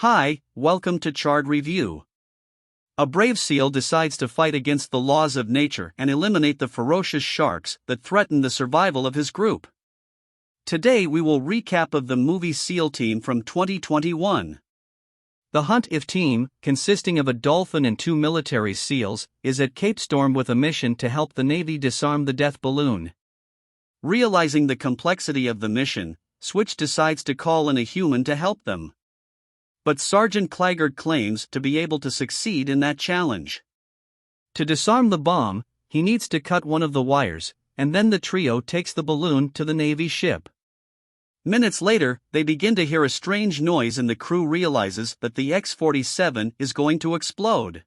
Hi, welcome to Chard Review. A brave seal decides to fight against the laws of nature and eliminate the ferocious sharks that threaten the survival of his group. Today we will recap of the movie SEAL Team from 2021. The Hunt If team, consisting of a dolphin and 2 military SEALs, is at Cape Storm with a mission to help the Navy disarm the death balloon. Realizing the complexity of the mission, Switch decides to call in a human to help them. But Sergeant Chard claims to be able to succeed in that challenge. To disarm the bomb, he needs to cut one of the wires, and then the trio takes the balloon to the Navy ship. Minutes later, they begin to hear a strange noise and the crew realizes that the X-47 is going to explode.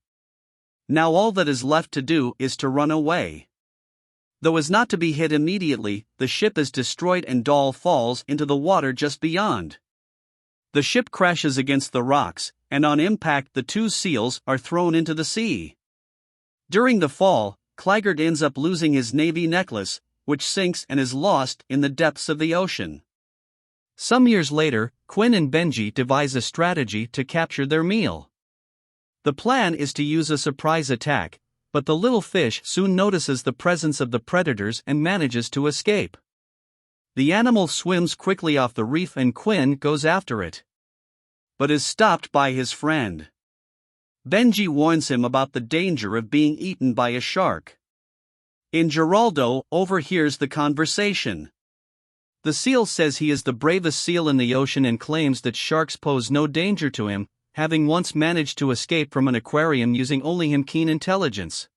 Now all that is left to do is to run away. Though as not to be hit immediately, the ship is destroyed and Doll falls into the water just beyond. The ship crashes against the rocks, and on impact the 2 SEALs are thrown into the sea. During the fall, Chard ends up losing his Navy necklace, which sinks and is lost in the depths of the ocean. Some years later, Quinn and Benji devise a strategy to capture their meal. The plan is to use a surprise attack, but the little fish soon notices the presence of the predators and manages to escape. The animal swims quickly off the reef and Quinn goes after it, but is stopped by his friend. Benji warns him about the danger of being eaten by a shark. Geraldo overhears the conversation. The seal says he is the bravest seal in the ocean and claims that sharks pose no danger to him, having once managed to escape from an aquarium using only his keen intelligence.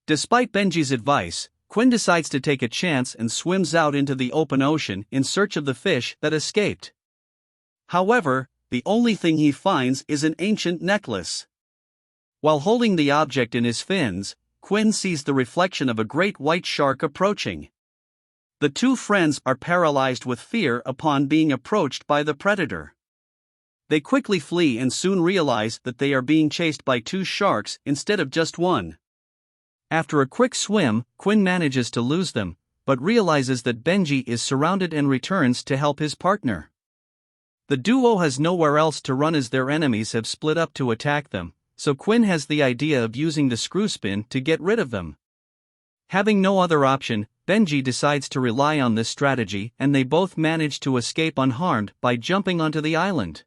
Despite Benji's advice, Quinn decides to take a chance and swims out into the open ocean in search of the fish that escaped. However, the only thing he finds is an ancient necklace. While holding the object in his fins, Quinn sees the reflection of a great white shark approaching. The 2 friends are paralyzed with fear upon being approached by the predator. They quickly flee and soon realize that they are being chased by 2 sharks instead of just one. After a quick swim, Quinn manages to lose them, but realizes that Benji is surrounded and returns to help his partner. The duo has nowhere else to run as their enemies have split up to attack them, so Quinn has the idea of using the screw spin to get rid of them. Having no other option, Benji decides to rely on this strategy and they both manage to escape unharmed by jumping onto the island.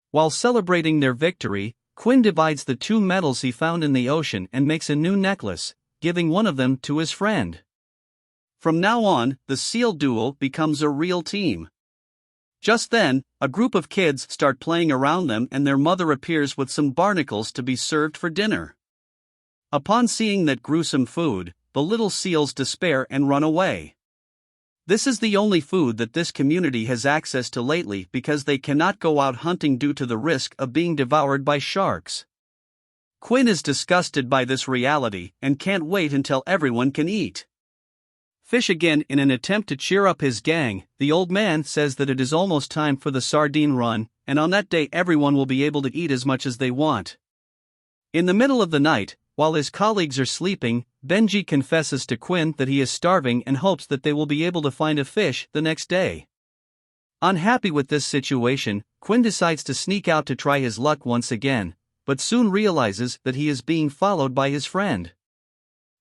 While celebrating their victory, Quinn divides the 2 metals he found in the ocean and makes a new necklace, giving one of them to his friend. From now on, the SEAL duo becomes a real team. Just then, a group of kids start playing around them and their mother appears with some barnacles to be served for dinner. Upon seeing that gruesome food, the little SEALs despair and run away. This is the only food that this community has access to lately because they cannot go out hunting due to the risk of being devoured by sharks. Quinn is disgusted by this reality and can't wait until everyone can eat fish again. In an attempt to cheer up his gang, the old man says that it is almost time for the sardine run, and on that day everyone will be able to eat as much as they want. In the middle of the night, while his colleagues are sleeping, Benji confesses to Quinn that he is starving and hopes that they will be able to find a fish the next day. Unhappy with this situation, Quinn decides to sneak out to try his luck once again, but soon realizes that he is being followed by his friend.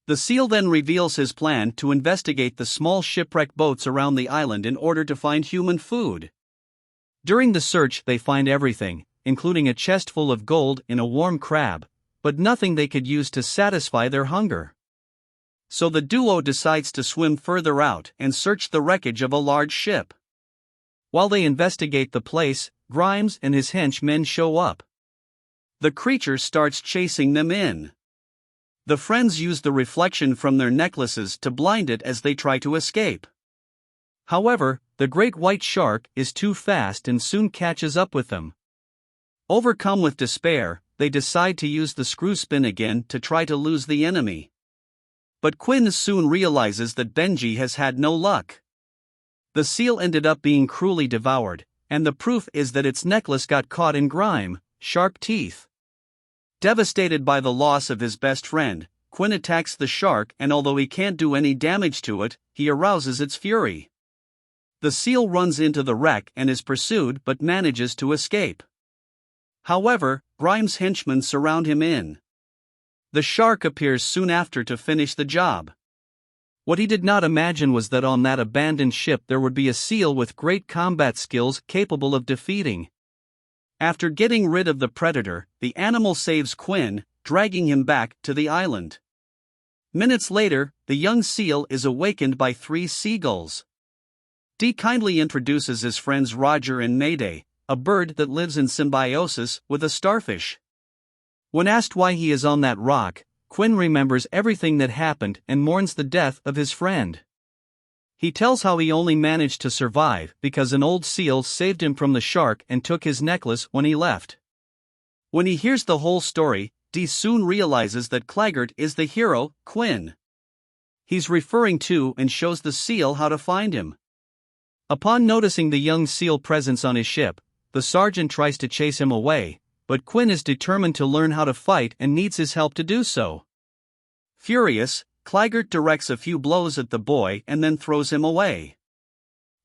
The seal then reveals his plan to investigate the small shipwreck boats around the island in order to find human food. During the search they find everything, including a chest full of gold and a warm crab, but nothing they could use to satisfy their hunger. So the duo decides to swim further out and search the wreckage of a large ship. While they investigate the place, Grimes and his henchmen show up. The creature starts chasing them in. The friends use the reflection from their necklaces to blind it as they try to escape. However, the great white shark is too fast and soon catches up with them. Overcome with despair, they decide to use the screw spin again to try to lose the enemy. But Quinn soon realizes that Benji has had no luck. The seal ended up being cruelly devoured, and the proof is that its necklace got caught in grime, sharp teeth. Devastated by the loss of his best friend, Quinn attacks the shark and although he can't do any damage to it, he arouses its fury. The seal runs into the wreck and is pursued but manages to escape. However, Grimes' henchmen surround him in. The shark appears soon after to finish the job. What he did not imagine was that on that abandoned ship there would be a seal with great combat skills capable of defeating. After getting rid of the predator, the animal saves Quinn, dragging him back to the island. Minutes later, the young seal is awakened by 3 seagulls. Dee kindly introduces his friends Roger and Mayday, a bird that lives in symbiosis with a starfish. When asked why he is on that rock, Quinn remembers everything that happened and mourns the death of his friend. He tells how he only managed to survive because an old seal saved him from the shark and took his necklace when he left. When he hears the whole story, Dee soon realizes that Claggart is the hero, Quinn. He's referring to and shows the seal how to find him. Upon noticing the young seal presence on his ship, the sergeant tries to chase him away, but Quinn is determined to learn how to fight and needs his help to do so. Furious, Claggart directs a few blows at the boy and then throws him away.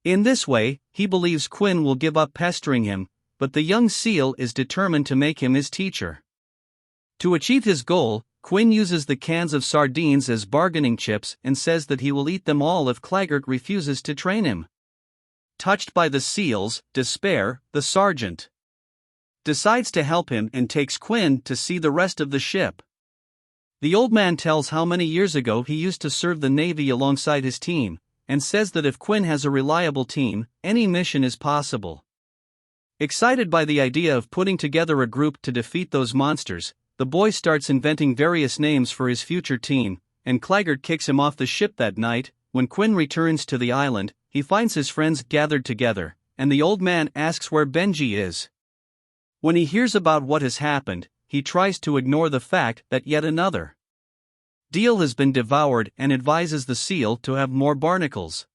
In this way, he believes Quinn will give up pestering him, but the young seal is determined to make him his teacher. To achieve his goal, Quinn uses the cans of sardines as bargaining chips and says that he will eat them all if Claggart refuses to train him. Touched by the seal's despair, the sergeant decides to help him and takes Quinn to see the rest of the ship. The old man tells how many years ago he used to serve the Navy alongside his team, and says that if Quinn has a reliable team, any mission is possible. Excited by the idea of putting together a group to defeat those monsters, the boy starts inventing various names for his future team, and Claggart kicks him off the ship that night. When Quinn returns to the island, he finds his friends gathered together, and the old man asks where Benji is. When he hears about what has happened, he tries to ignore the fact that yet another deal has been devoured and advises the seal to have more barnacles.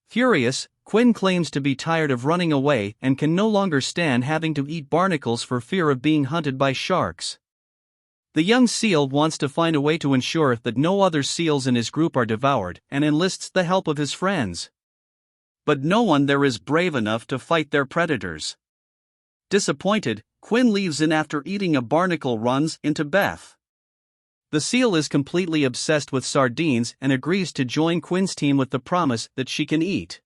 Furious, Quinn claims to be tired of running away and can no longer stand having to eat barnacles for fear of being hunted by sharks. The young seal wants to find a way to ensure that no other seals in his group are devoured and enlists the help of his friends. But no one there is brave enough to fight their predators. Disappointed, Quinn leaves and after eating a barnacle runs into Beth. The seal is completely obsessed with sardines and agrees to join Quinn's team with the promise that she can eat.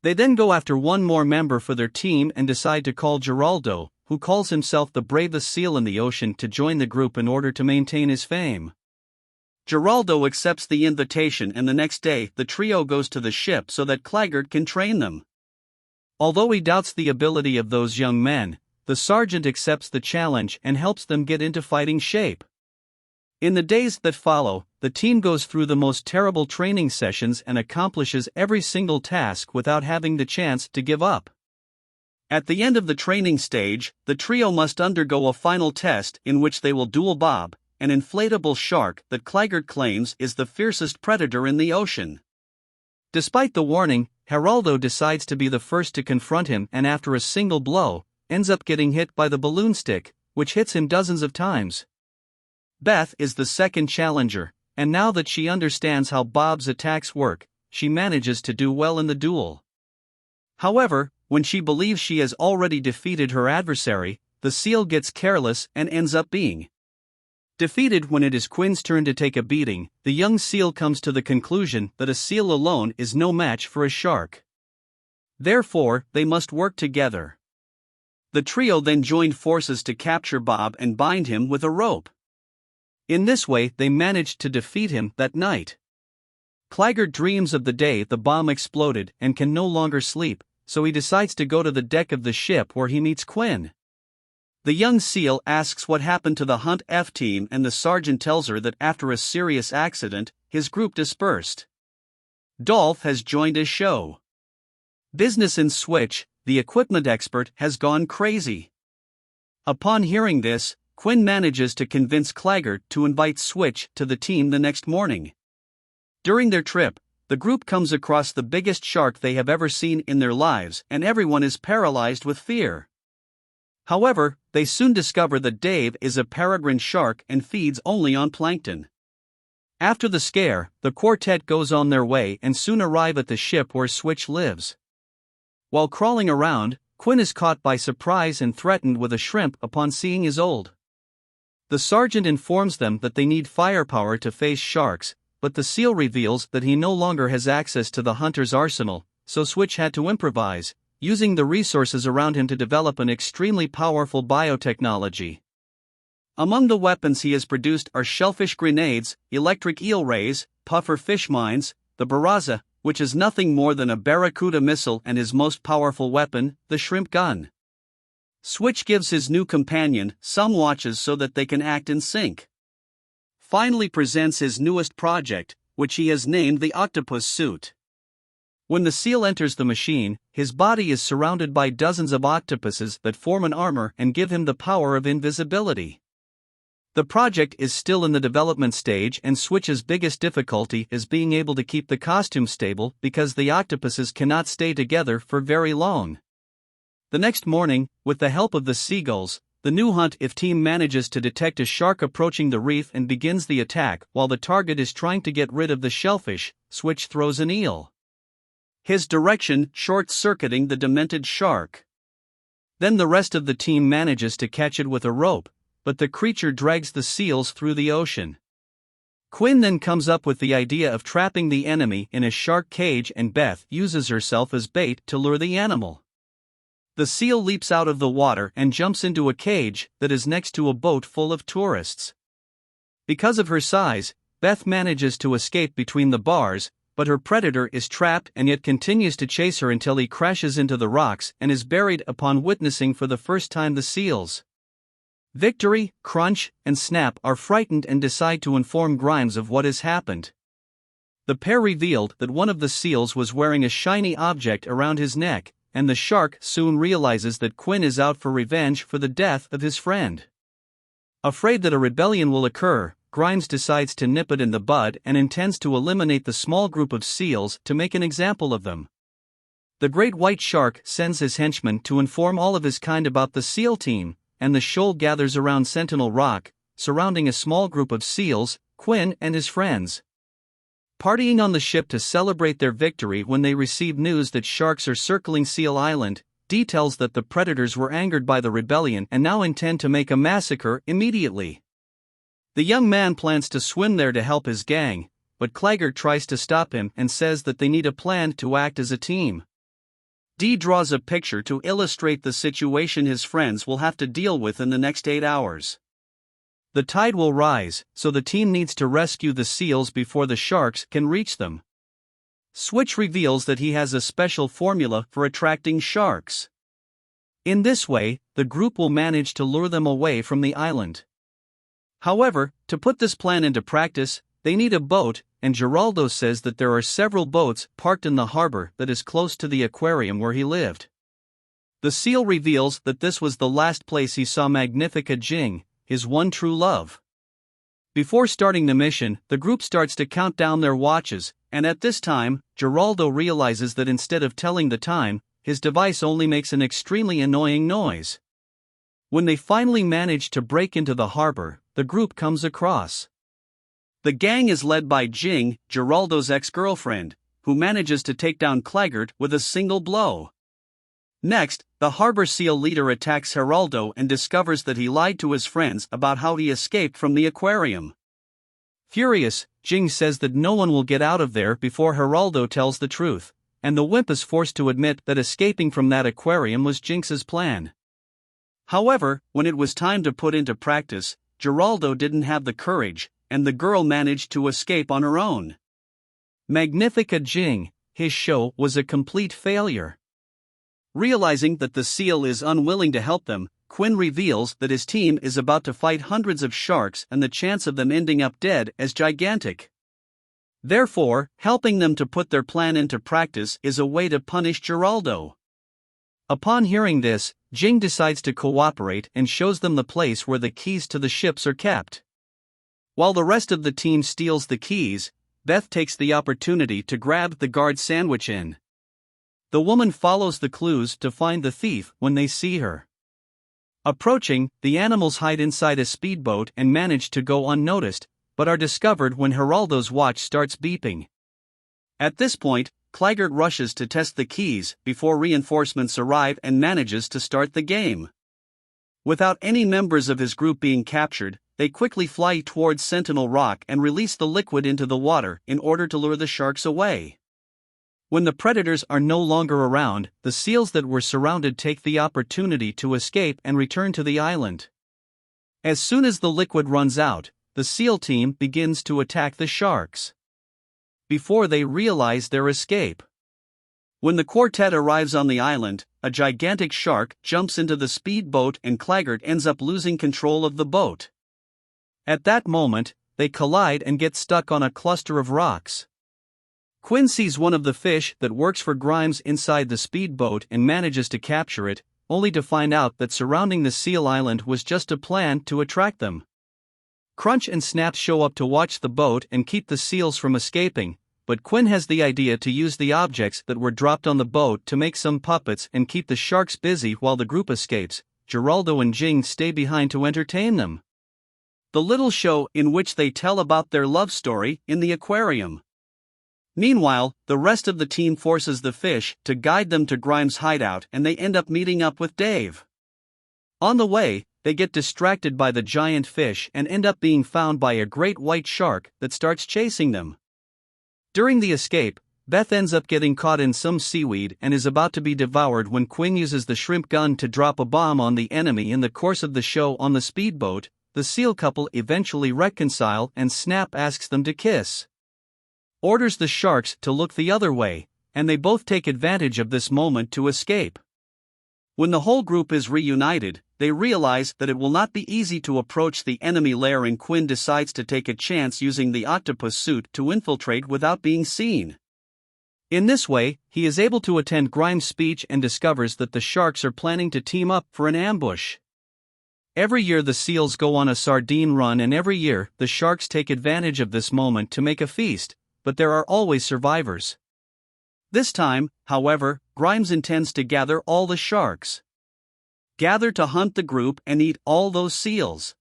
They then go after one more member for their team and decide to call Geraldo, who calls himself the bravest seal in the ocean, to join the group in order to maintain his fame. Geraldo accepts the invitation and the next day the trio goes to the ship so that Claggart can train them. Although he doubts the ability of those young men, the sergeant accepts the challenge and helps them get into fighting shape. In the days that follow, the team goes through the most terrible training sessions and accomplishes every single task without having the chance to give up. At the end of the training stage, the trio must undergo a final test in which they will duel Bob, an inflatable shark that Claggart claims is the fiercest predator in the ocean. Despite the warning, Geraldo decides to be the first to confront him and after a single blow, ends up getting hit by the balloon stick, which hits him dozens of times. Beth is the second challenger, and now that she understands how Bob's attacks work, she manages to do well in the duel. However, when she believes she has already defeated her adversary, the seal gets careless and ends up being defeated. When it is Quinn's turn to take a beating, the young seal comes to the conclusion that a seal alone is no match for a shark. Therefore, they must work together. The trio then joined forces to capture Bob and bind him with a rope. In this way, they managed to defeat him that night. Claggart dreams of the day the bomb exploded and can no longer sleep, so he decides to go to the deck of the ship where he meets Quinn. The young seal asks what happened to the Hunt F team and the sergeant tells her that after a serious accident, his group dispersed. Dolph has joined his show. Business in Switch, the equipment expert, has gone crazy. Upon hearing this, Quinn manages to convince Claggart to invite Switch to the team the next morning. During their trip, the group comes across the biggest shark they have ever seen in their lives and everyone is paralyzed with fear. However, they soon discover that Dave is a peregrine shark and feeds only on plankton. After the scare, the quartet goes on their way and soon arrive at the ship where Switch lives. While crawling around, Quinn is caught by surprise and threatened with a shrimp upon seeing his old. The sergeant informs them that they need firepower to face sharks, but the SEAL reveals that he no longer has access to the hunter's arsenal, so Switch had to improvise, using the resources around him to develop an extremely powerful biotechnology. Among the weapons he has produced are shellfish grenades, electric eel rays, puffer fish mines, the Barraza, which is nothing more than a Barracuda missile, and his most powerful weapon, the shrimp gun. Switch gives his new companion some watches so that they can act in sync. Finally presents his newest project, which he has named the octopus suit. When the SEAL enters the machine, his body is surrounded by dozens of octopuses that form an armor and give him the power of invisibility. The project is still in the development stage, and Switch's biggest difficulty is being able to keep the costume stable because the octopuses cannot stay together for very long. The next morning, with the help of the seagulls, the new hunt-if team manages to detect a shark approaching the reef and begins the attack. While the target is trying to get rid of the shellfish, Switch throws an eel. His direction short-circuiting the demented shark. Then the rest of the team manages to catch it with a rope, but the creature drags the SEALs through the ocean. Quinn then comes up with the idea of trapping the enemy in a shark cage, and Beth uses herself as bait to lure the animal. The SEAL leaps out of the water and jumps into a cage that is next to a boat full of tourists. Because of her size, Beth manages to escape between the bars, but her predator is trapped and yet continues to chase her until he crashes into the rocks and is buried upon witnessing for the first time the SEALs. Victory, Crunch, and Snap are frightened and decide to inform Grimes of what has happened. The pair revealed that one of the SEALs was wearing a shiny object around his neck, and the shark soon realizes that Quinn is out for revenge for the death of his friend. Afraid that a rebellion will occur, Grimes decides to nip it in the bud and intends to eliminate the small group of SEALs to make an example of them. The great white shark sends his henchmen to inform all of his kind about the SEAL team, and the shoal gathers around Sentinel Rock, surrounding a small group of SEALs, Quinn and his friends. Partying on the ship to celebrate their victory when they receive news that sharks are circling Seal Island, details that the predators were angered by the rebellion and now intend to make a massacre immediately. The young man plans to swim there to help his gang, but Claggart tries to stop him and says that they need a plan to act as a team. Dee draws a picture to illustrate the situation his friends will have to deal with in the next 8 hours. The tide will rise, so the team needs to rescue the SEALs before the sharks can reach them. Switch reveals that he has a special formula for attracting sharks. In this way, the group will manage to lure them away from the island. However, to put this plan into practice, they need a boat, and Geraldo says that there are several boats parked in the harbor that is close to the aquarium where he lived. The SEAL reveals that this was the last place he saw Magnifica Jing, his one true love. Before starting the mission, the group starts to count down their watches, and at this time, Geraldo realizes that instead of telling the time, his device only makes an extremely annoying noise. When they finally manage to break into the harbor, the group comes across. The gang is led by Jing, Geraldo's ex-girlfriend, who manages to take down Claggart with a single blow. Next, the harbor SEAL leader attacks Geraldo and discovers that he lied to his friends about how he escaped from the aquarium. Furious, Jing says that no one will get out of there before Geraldo tells the truth, and the wimp is forced to admit that escaping from that aquarium was Jinx's plan. However, when it was time to put into practice, Geraldo didn't have the courage, and the girl managed to escape on her own. Magnifica Jing, his show was a complete failure. Realizing that the SEAL is unwilling to help them, Quinn reveals that his team is about to fight hundreds of sharks and the chance of them ending up dead is gigantic. Therefore, helping them to put their plan into practice is a way to punish Geraldo. Upon hearing this, Jing decides to cooperate and shows them the place where the keys to the ships are kept. While the rest of the team steals the keys, Beth takes the opportunity to grab the guard sandwich in. The woman follows the clues to find the thief when they see her. Approaching, the animals hide inside a speedboat and manage to go unnoticed, but are discovered when Geraldo's watch starts beeping. At this point, Claggart rushes to test the keys before reinforcements arrive and manages to start the game. Without any members of his group being captured, they quickly fly towards Sentinel Rock and release the liquid into the water in order to lure the sharks away. When the predators are no longer around, the seals that were surrounded take the opportunity to escape and return to the island. As soon as the liquid runs out, the SEAL team begins to attack the sharks. Before they realize their escape. When the quartet arrives on the island, a gigantic shark jumps into the speedboat and Claggart ends up losing control of the boat. At that moment, they collide and get stuck on a cluster of rocks. Quinn sees one of the fish that works for Grimes inside the speedboat and manages to capture it, only to find out that surrounding the seal island was just a plan to attract them. Crunch and Snap show up to watch the boat and keep the seals from escaping, but Quinn has the idea to use the objects that were dropped on the boat to make some puppets and keep the sharks busy while the group escapes. Geraldo and Jing stay behind to entertain them. The little show in which they tell about their love story in the aquarium. Meanwhile, the rest of the team forces the fish to guide them to Grimes' hideout and they end up meeting up with Dave. On the way, they get distracted by the giant fish and end up being found by a great white shark that starts chasing them. During the escape, Beth ends up getting caught in some seaweed and is about to be devoured when Quinn uses the shrimp gun to drop a bomb on the enemy. In the course of the show on the speedboat, the seal couple eventually reconcile and Snap asks them to kiss. Orders the sharks to look the other way, and they both take advantage of this moment to escape. When the whole group is reunited, they realize that it will not be easy to approach the enemy lair and Quinn decides to take a chance using the octopus suit to infiltrate without being seen. In this way, he is able to attend Grimes' speech and discovers that the sharks are planning to team up for an ambush. Every year the seals go on a sardine run and every year the sharks take advantage of this moment to make a feast, but there are always survivors. This time, however, Grimes intends to gather all the sharks. Gather to hunt the group and eat all those seals.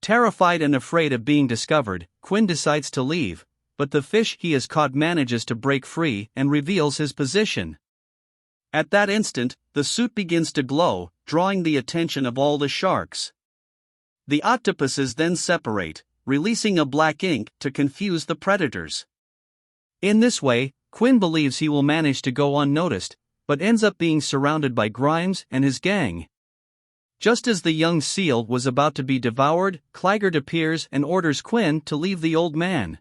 Terrified and afraid of being discovered, Quinn decides to leave, but the fish he has caught manages to break free and reveals his position. At that instant, the suit begins to glow, drawing the attention of all the sharks. The octopuses then separate, releasing a black ink to confuse the predators. In this way, Quinn believes he will manage to go unnoticed, but ends up being surrounded by Grimes and his gang. Just as the young seal was about to be devoured, Claggart appears and orders Quinn to leave the old man.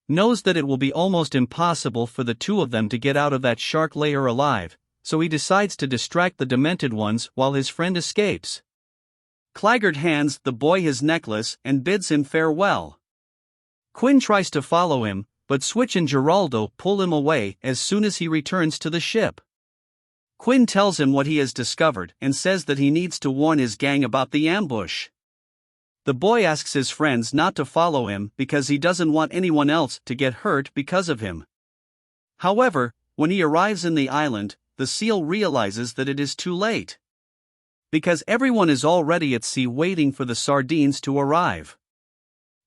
Knows that it will be almost impossible for the two of them to get out of that shark lair alive, so he decides to distract the demented ones while his friend escapes. Claggart hands the boy his necklace and bids him farewell. Quinn tries to follow him, but Switch and Geraldo pull him away as soon as he returns to the ship. Quinn tells him what he has discovered and says that he needs to warn his gang about the ambush. The boy asks his friends not to follow him because he doesn't want anyone else to get hurt because of him. However, when he arrives in the island, the seal realizes that it is too late. Because everyone is already at sea waiting for the sardines to arrive.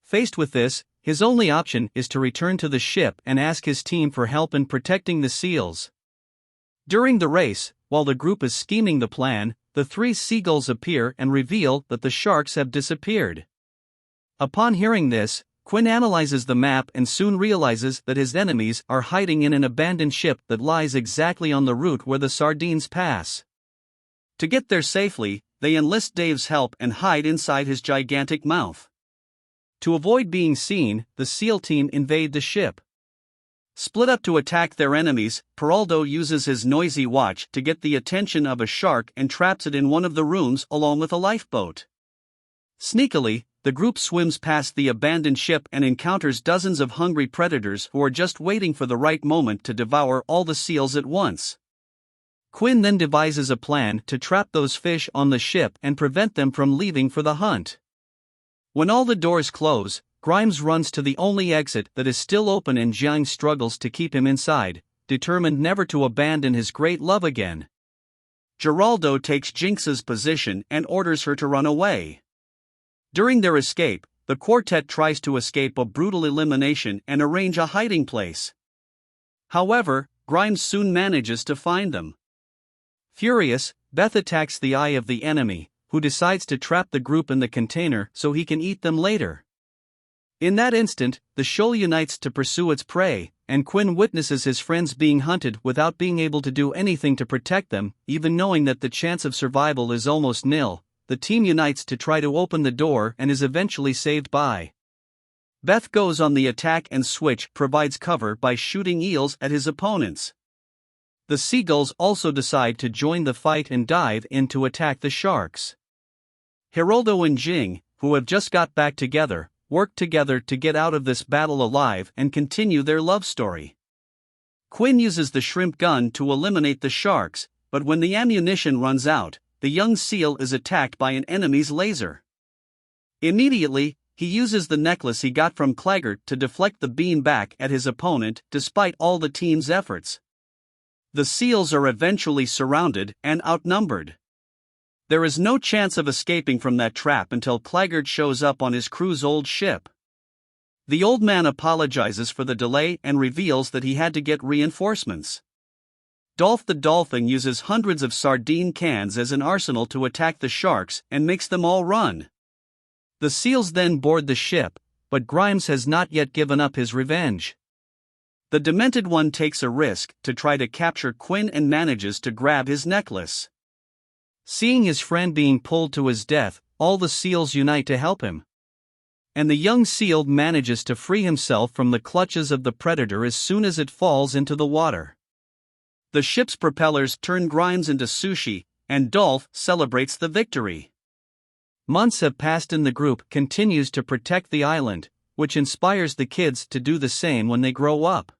Faced with this, his only option is to return to the ship and ask his team for help in protecting the seals. During the race, while the group is scheming the plan, the three seagulls appear and reveal that the sharks have disappeared. Upon hearing this, Quinn analyzes the map and soon realizes that his enemies are hiding in an abandoned ship that lies exactly on the route where the sardines pass. To get there safely, they enlist Dave's help and hide inside his gigantic mouth. To avoid being seen, the SEAL team invade the ship. Split up to attack their enemies, Geraldo uses his noisy watch to get the attention of a shark and traps it in one of the rooms along with a lifeboat. Sneakily, the group swims past the abandoned ship and encounters dozens of hungry predators who are just waiting for the right moment to devour all the seals at once. Quinn then devises a plan to trap those fish on the ship and prevent them from leaving for the hunt. When all the doors close, Grimes runs to the only exit that is still open and Jiang struggles to keep him inside, determined never to abandon his great love again. Geraldo takes Jinx's position and orders her to run away. During their escape, the quartet tries to escape a brutal elimination and arrange a hiding place. However, Grimes soon manages to find them. Furious, Beth attacks the eye of the enemy, who decides to trap the group in the container so he can eat them later. In that instant, the shoal unites to pursue its prey, and Quinn witnesses his friends being hunted without being able to do anything to protect them, even knowing that the chance of survival is almost nil. The team unites to try to open the door and is eventually saved by. Beth goes on the attack and Switch provides cover by shooting eels at his opponents. The seagulls also decide to join the fight and dive in to attack the sharks. Geraldo and Jing, who have just got back together, work together to get out of this battle alive and continue their love story. Quinn uses the shrimp gun to eliminate the sharks, but when the ammunition runs out, the young seal is attacked by an enemy's laser. Immediately, he uses the necklace he got from Claggart to deflect the beam back at his opponent despite all the team's efforts. The seals are eventually surrounded and outnumbered. There is no chance of escaping from that trap until Claggart shows up on his crew's old ship. The old man apologizes for the delay and reveals that he had to get reinforcements. Dolph the dolphin uses hundreds of sardine cans as an arsenal to attack the sharks and makes them all run. The seals then board the ship, but Grimes has not yet given up his revenge. The demented one takes a risk to try to capture Quinn and manages to grab his necklace. Seeing his friend being pulled to his death, all the seals unite to help him. And the young seal manages to free himself from the clutches of the predator as soon as it falls into the water. The ship's propellers turn Grimes into sushi, and Dolph celebrates the victory. Months have passed and the group continues to protect the island, which inspires the kids to do the same when they grow up.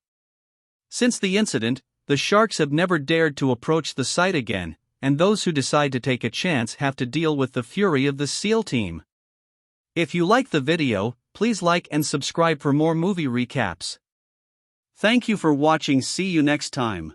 Since the incident, the sharks have never dared to approach the site again, and those who decide to take a chance have to deal with the fury of the SEAL team. If you like the video, please like and subscribe for more movie recaps. Thank you for watching. See you next time.